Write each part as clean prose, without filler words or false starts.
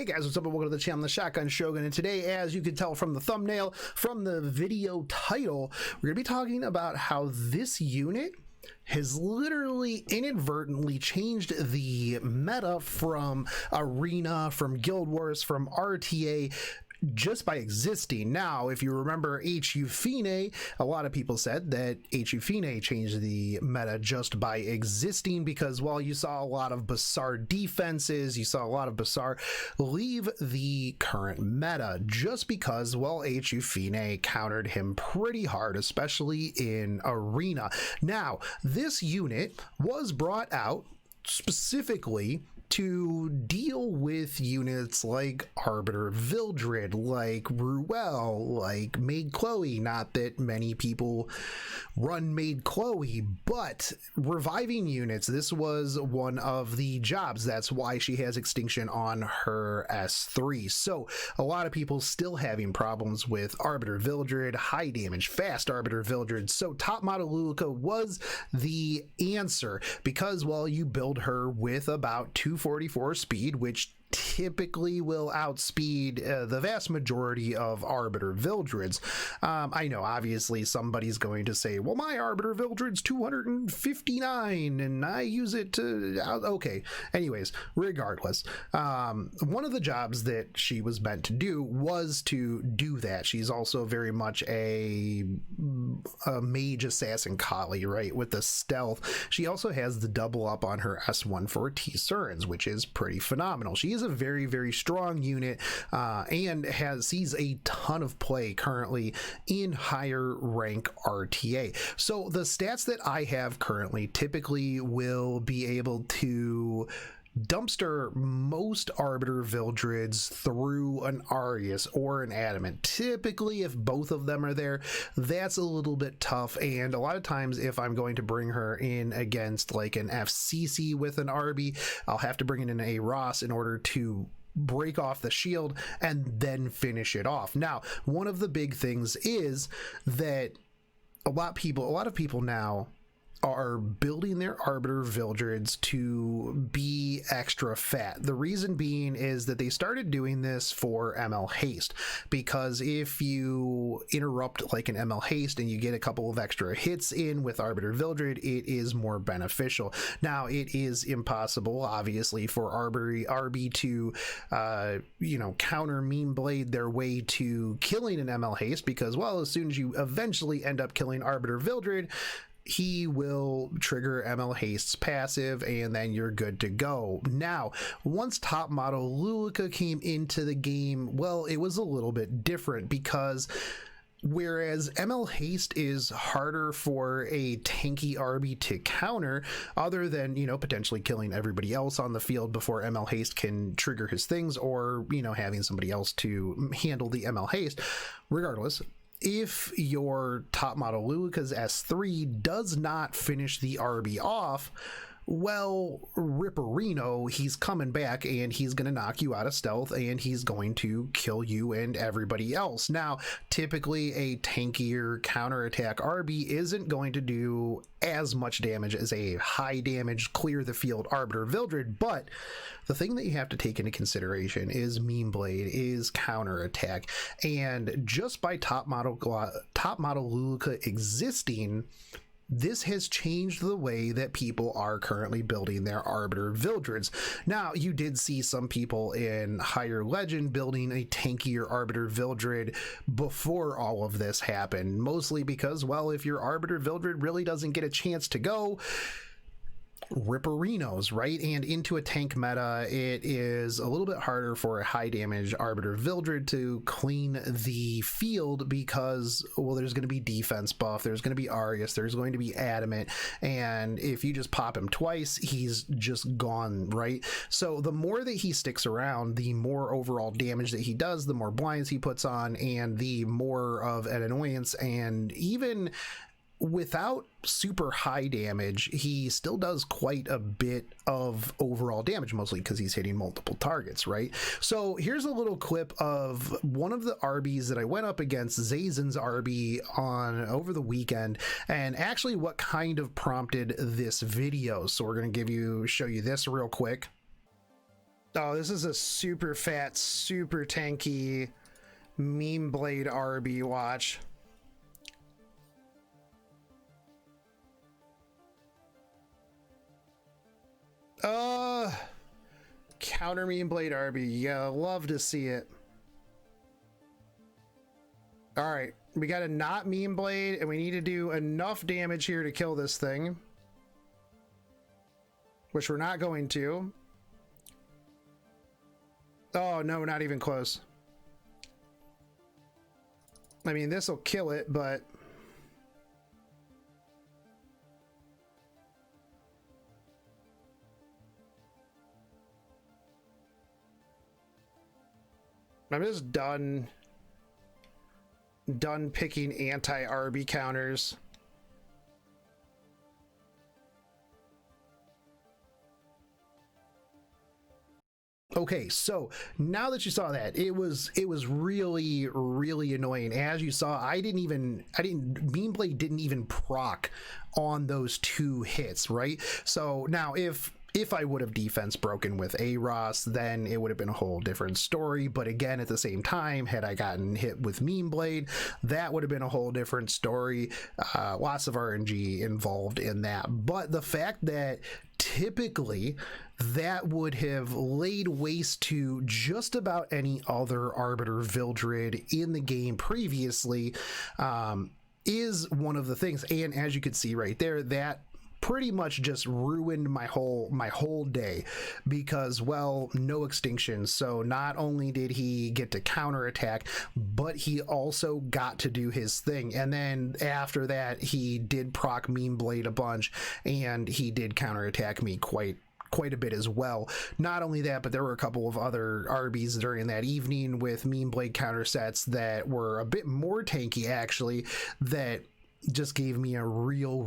guys, what's up and welcome to the channel, the Shotgun Shogun, and today, as you can tell from the thumbnail, from the video title, we're going to be talking about how this unit has literally inadvertently changed the meta from Arena, from Guild Wars, from RTA, just by existing. Now, if you remember HU Fine, a lot of people said that HU Fine changed the meta just by existing because, well, you saw a lot of Basar defenses, you saw a lot of Basar leave the current meta just because, well, HU Fine countered him pretty hard, especially in Arena. Now, this unit was brought out specifically to deal with units like Arbiter Vildred, like Ruel, like Maid Chloe. Not that many people run Maid Chloe, but reviving units, this was one of the jobs. That's why she has extinction on her S3. So a lot of people still having problems with Arbiter Vildred, high damage, fast Arbiter Vildred. So top model Lulika was the answer because, well, you build her with about 244 speed, which typically will outspeed the vast majority of Arbiter Vildreds. I know, obviously, somebody's going to say, well, my Arbiter Vildred's 259 and I use it to... Okay, anyways, regardless, one of the jobs that she was meant to do was to do that. She's also very much a mage assassin Kali, right, with the stealth. She also has the double up on her S1 for T-Surans, which is pretty phenomenal. She is a very, very strong unit and sees a ton of play currently in higher rank RTA. So the stats that I have currently typically will be able to dumpster most Arbiter Vildreds through an Arius or an Adamant. Typically, if both of them are there, that's a little bit tough, and a lot of times if I'm going to bring her in against like an FCC with an Arby, I'll have to bring in a Ross in order to break off the shield and then finish it off. Now, one of the big things is that a lot of people now are building their Arbiter Vildreds to be extra fat. The reason being is that they started doing this for ML Haste, because if you interrupt like an ML Haste and you get a couple of extra hits in with Arbiter Vildred, it is more beneficial. Now, it is impossible, obviously, for Arby to, counter Mean Blade their way to killing an ML Haste, because, well, as soon as you eventually end up killing Arbiter Vildred, he will trigger ML Haste's passive and then you're good to go. Now, once top model Lulika came into the game, well, it was a little bit different because whereas ML Haste is harder for a tanky Arby to counter, other than, potentially killing everybody else on the field before ML Haste can trigger his things, or, having somebody else to handle the ML Haste, regardless, if your top model Lulika's S3 does not finish the Arby off, well, Ripperino, he's coming back and he's going to knock you out of stealth and he's going to kill you and everybody else. Now, typically a tankier counterattack Arby isn't going to do as much damage as a high damage clear the field Arbiter Vildred, but the thing that you have to take into consideration is Mean Blade, is counterattack, and just by top model Lulika existing, this has changed the way that people are currently building their Arbiter Vildreds. Now, you did see some people in higher legend building a tankier Arbiter Vildred before all of this happened, mostly because, well, if your Arbiter Vildred really doesn't get a chance to go, Ripperinos, right? And into a tank meta, it is a little bit harder for a high damage Arbiter Vildred to clean the field because, well, there's going to be defense buff, there's going to be Arius, there's going to be Adamant, and if you just pop him twice, he's just gone, right? So the more that he sticks around, the more overall damage that he does, the more blinds he puts on, and the more of an annoyance. And even without super high damage, he still does quite a bit of overall damage, mostly because he's hitting multiple targets, right? So here's a little clip of one of the Arbies that I went up against, Zazen's Arby, on over the weekend, and actually what kind of prompted this video. So we're going to show you this real quick. Oh, this is a super fat, super tanky meme blade arby. Watch. Counter meme blade arby. Yeah, love to see it. All right, we got a not meme blade, and we need to do enough damage here to kill this thing, which we're not going to. Oh no, not even close. I mean, this will kill it, but I'm just done picking anti-arby counters. Okay, so now that you saw that, it was really annoying. As you saw, meme blade didn't even proc on those 2 hits, right? So now if I would have defense broken with Aros, then it would have been a whole different story. But again, at the same time, had I gotten hit with meme blade, that would have been a whole different story. Lots of RNG involved in that. But the fact that typically that would have laid waste to just about any other Arbiter Vildred in the game previously is one of the things. And as you could see right there, that pretty much just ruined my whole day, because, well, no extinction. So not only did he get to counterattack, but he also got to do his thing. And then after that, he did proc meme blade a bunch, and he did counterattack me quite a bit as well. Not only that, but there were a couple of other Arby's during that evening with meme blade counter sets that were a bit more tanky, actually, that just gave me a real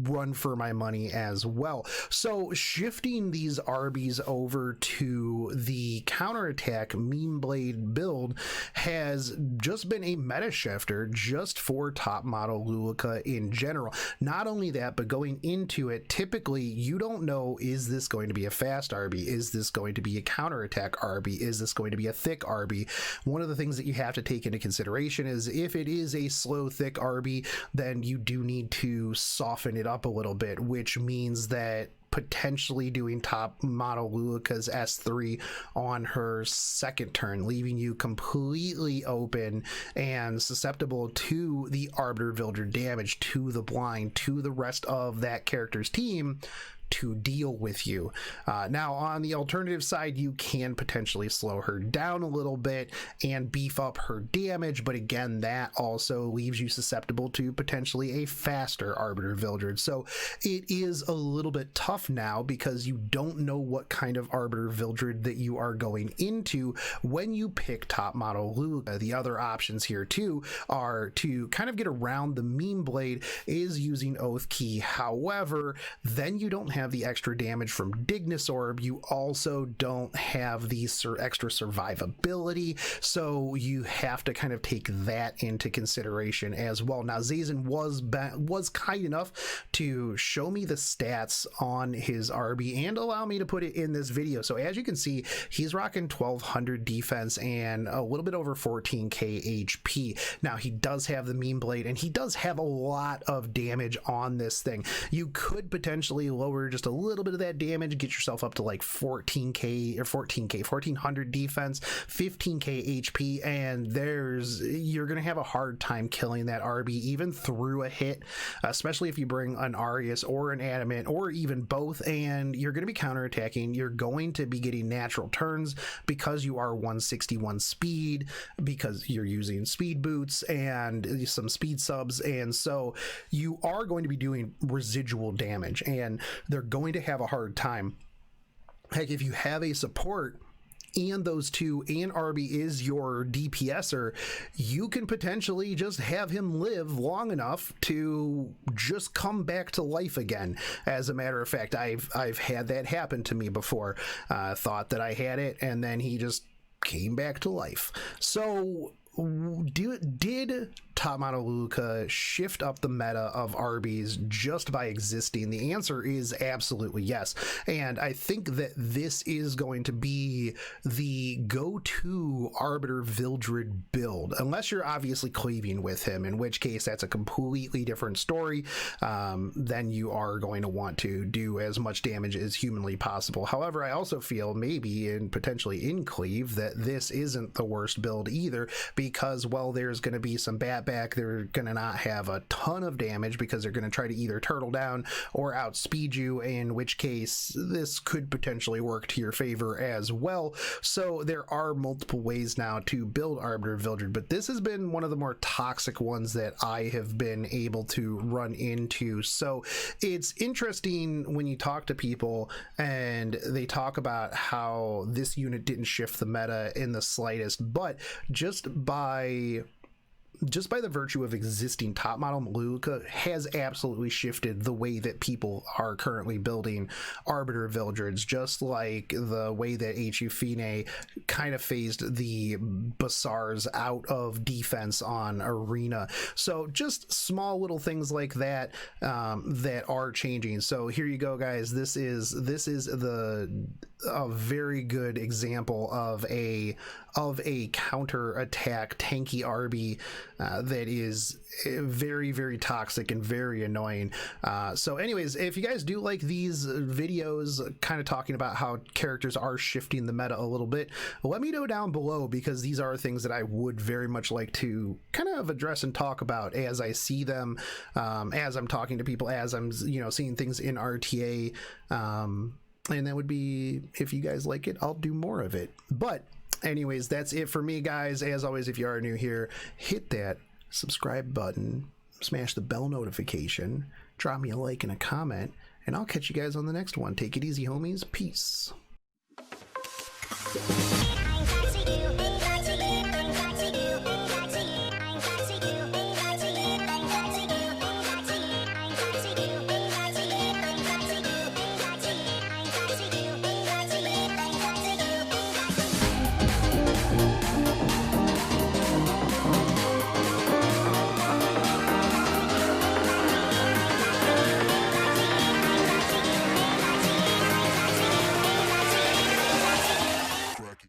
run for my money as well. So shifting these Arby's over to the counterattack meme blade build has just been a meta shifter just for top model Luluka in general. Not only that, but going into it, typically you don't know, is this going to be a fast Arby? Is this going to be a counterattack Arby? Is this going to be a thick Arby? One of the things that you have to take into consideration is if it is a slow thick Arby, then you do need to soften it up a little bit, which means that potentially doing top model Luluka's S3 on her second turn, leaving you completely open and susceptible to the Arbiter Vildred damage, to the blind, to the rest of that character's team to deal with you. Now, on the alternative side, you can potentially slow her down a little bit and beef up her damage, but again, that also leaves you susceptible to potentially a faster Arbiter Vildred. So it is a little bit tough now because you don't know what kind of Arbiter Vildred that you are going into when you pick top model Luluka. The other options here too are to kind of get around the meme blade is using Oath Key. However, then you don't have the extra damage from Dignus Orb. You also don't have the extra survivability, so you have to kind of take that into consideration as well. Now, Zazen was kind enough to show me the stats on his Arby and allow me to put it in this video. So as you can see, he's rocking 1200 defense and a little bit over 14k HP. Now, he does have the meme blade and he does have a lot of damage on this thing. You could potentially lower just a little bit of that damage, get yourself up to like 1400 defense, 15k HP, and you're gonna have a hard time killing that Arby even through a hit, especially if you bring an Arius or an Adamant or even both, and you're gonna be counterattacking. You're going to be getting natural turns because you are 161 speed, because you're using speed boots and some speed subs, and so you are going to be doing residual damage, and they're going to have a hard time. Heck, if you have a support and those two, and Arby is your DPSer, you can potentially just have him live long enough to just come back to life again. As a matter of fact, I've had that happen to me before. Thought that I had it, and then he just came back to life. So did top model Luluka shift up the meta of Arby's just by existing? The answer is absolutely yes. And I think that this is going to be the go-to Arbiter Vildred build, unless you're obviously cleaving with him, in which case that's a completely different story. Then you are going to want to do as much damage as humanly possible. However, I also feel maybe and potentially in cleave that this isn't the worst build either, because while there's going to be some batback, they're going to not have a ton of damage because they're going to try to either turtle down or outspeed you, in which case this could potentially work to your favor as well. So there are multiple ways now to build Arbiter Vildred, but this has been one of the more toxic ones that I have been able to run into. So it's interesting when you talk to people and they talk about how this unit didn't shift the meta in the slightest, but just by the virtue of existing top model, Luluka has absolutely shifted the way that people are currently building Arbiter Vildreds, just like the way that HU Fine kind of phased the Basars out of defense on Arena. So just small little things like that that are changing. So here you go, guys. This is a very good example of a counter attack tanky arby that is very, very toxic and very annoying. So anyways, if you guys do like these videos kind of talking about how characters are shifting the meta a little bit, let me know down below, because these are things that I would very much like to kind of address and talk about as I see them, as I'm talking to people, as I'm seeing things in RTA. And that would be, if you guys like it, I'll do more of it. But anyways, that's it for me, guys. As always, if you are new here, hit that subscribe button, smash the bell notification, drop me a like and a comment, and I'll catch you guys on the next one. Take it easy, homies. Peace.